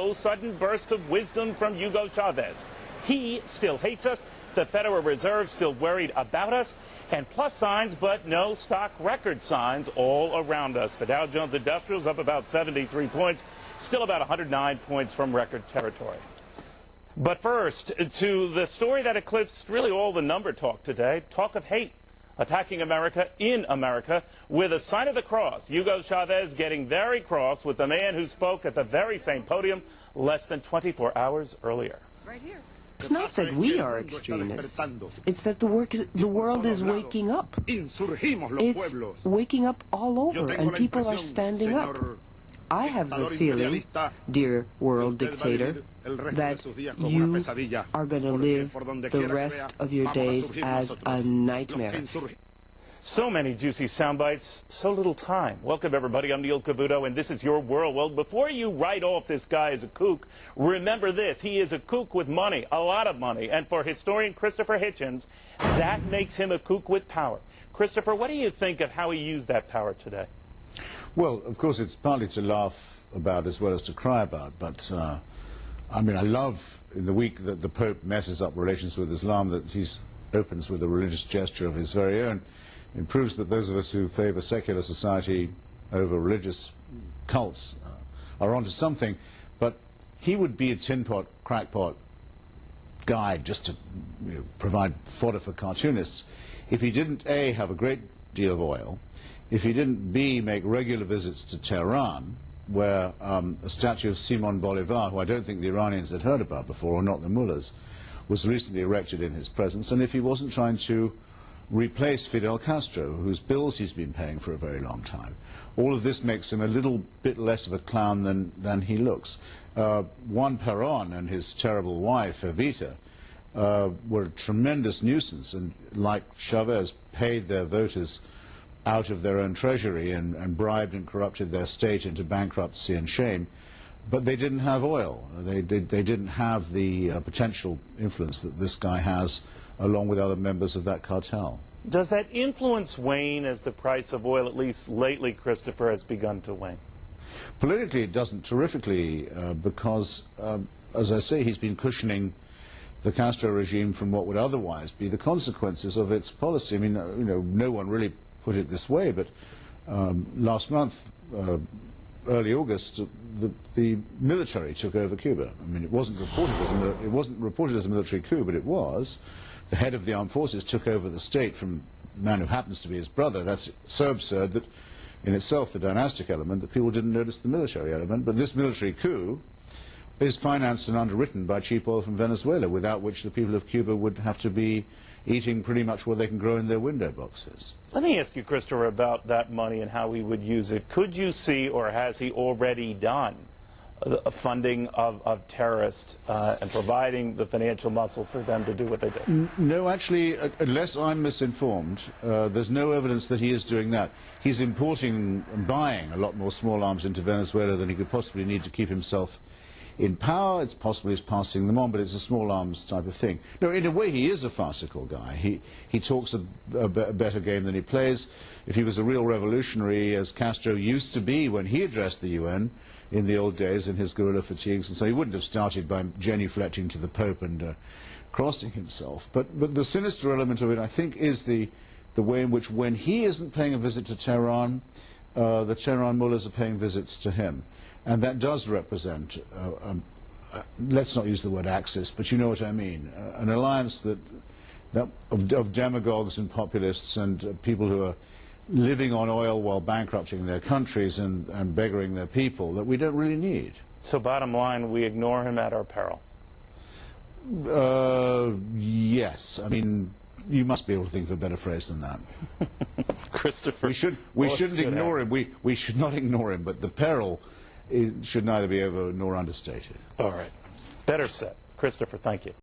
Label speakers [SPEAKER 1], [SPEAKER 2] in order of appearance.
[SPEAKER 1] no sudden burst of wisdom from Hugo Chavez. He still hates us. The Federal Reserve still worried about us. And plus signs, but no stock record signs all around us. The Dow Jones Industrial's up about 73 points, still about 109 points from record territory. But first, to the story that eclipsed really all the number talk today, talk of hate. Attacking America in America with a sign of the cross. Hugo Chavez getting very cross with the man who spoke at the very same podium less than 24 hours earlier.
[SPEAKER 2] Right here. It's not that we are extremists. It's that the world is waking up. It's waking up all over, and people are standing up. I have the feeling, dear world dictator, that you are going to live the rest of your days as a nightmare.
[SPEAKER 1] So many juicy sound bites, so little time. Welcome, everybody. I'm Neil Cavuto, and this is your world. Well, before you write off this guy as a kook, remember this. He is a kook with money, a lot of money. And for historian Christopher Hitchens, that makes him a kook with power. Christopher, what do you think of how he used that power today?
[SPEAKER 3] Well, of course, it's partly to laugh about as well as to cry about. But, I mean, I love in the week that the Pope messes up relations with Islam that he opens with a religious gesture of his very own. It proves that those of us who favor secular society over religious cults are onto something. But he would be a tin pot, crackpot guy just to provide fodder for cartoonists if he didn't, A, have a great deal of oil, if he didn't, B, make regular visits to Tehran, where a statue of Simon Bolivar, who I don't think the Iranians had heard about before, or not the mullahs, was recently erected in his presence, and if he wasn't trying to replace Fidel Castro, whose bills he's been paying for a very long time. All of this makes him a little bit less of a clown than he looks. Juan Perón and his terrible wife, Evita, were a tremendous nuisance, and like Chavez, paid their voters out of their own treasury and bribed and corrupted their state into bankruptcy and shame. But they didn't have oil. They didn't have the potential influence that this guy has, along with other members of that cartel.
[SPEAKER 1] Does that influence wane as the price of oil, at least lately, Christopher, has begun to wane?
[SPEAKER 3] Politically, it doesn't terrifically because, as I say, he's been cushioning the Castro regime from what would otherwise be the consequences of its policy. I mean, no one really put it this way, but last month, early August, the military took over Cuba. I mean, it wasn't reported as a military coup, but it was. The head of the armed forces took over the state from a man who happens to be his brother. That's so absurd that, in itself, the dynastic element, that people didn't notice the military element. But this military coup is financed and underwritten by cheap oil from Venezuela, without which the people of Cuba would have to be eating pretty much what they can grow in their window boxes.
[SPEAKER 1] Let me ask you, Christopher, about that money and how he would use it. Could you see, or has he already done, funding of terrorists and providing the financial muscle for them to do what they do?
[SPEAKER 3] No, actually, unless I'm misinformed, there's no evidence that he is doing that. He's importing and buying a lot more small arms into Venezuela than he could possibly need to keep himself in power. It's possible he's passing them on, but it's a small arms type of thing. No, in a way, he is a farcical guy. He talks a better game than he plays. If he was a real revolutionary, as Castro used to be when he addressed the UN in the old days in his guerrilla fatigues, and so he wouldn't have started by genuflecting to the Pope and crossing himself. But the sinister element of it, I think, is the way in which, when he isn't paying a visit to Tehran, the Tehran mullahs are paying visits to him. And that does represent, let's not use the word axis, but you know what I mean, an alliance of demagogues and populists and people who are living on oil while bankrupting their countries and beggaring their people that we don't really need.
[SPEAKER 1] So bottom line, we ignore him at our peril.
[SPEAKER 3] Yes. I mean, you must be able to think of a better phrase than that.
[SPEAKER 1] Christopher,
[SPEAKER 3] we shouldn't ignore him. We should not ignore him, but the peril should neither be over nor understated.
[SPEAKER 1] All right. Better said. Christopher, thank you.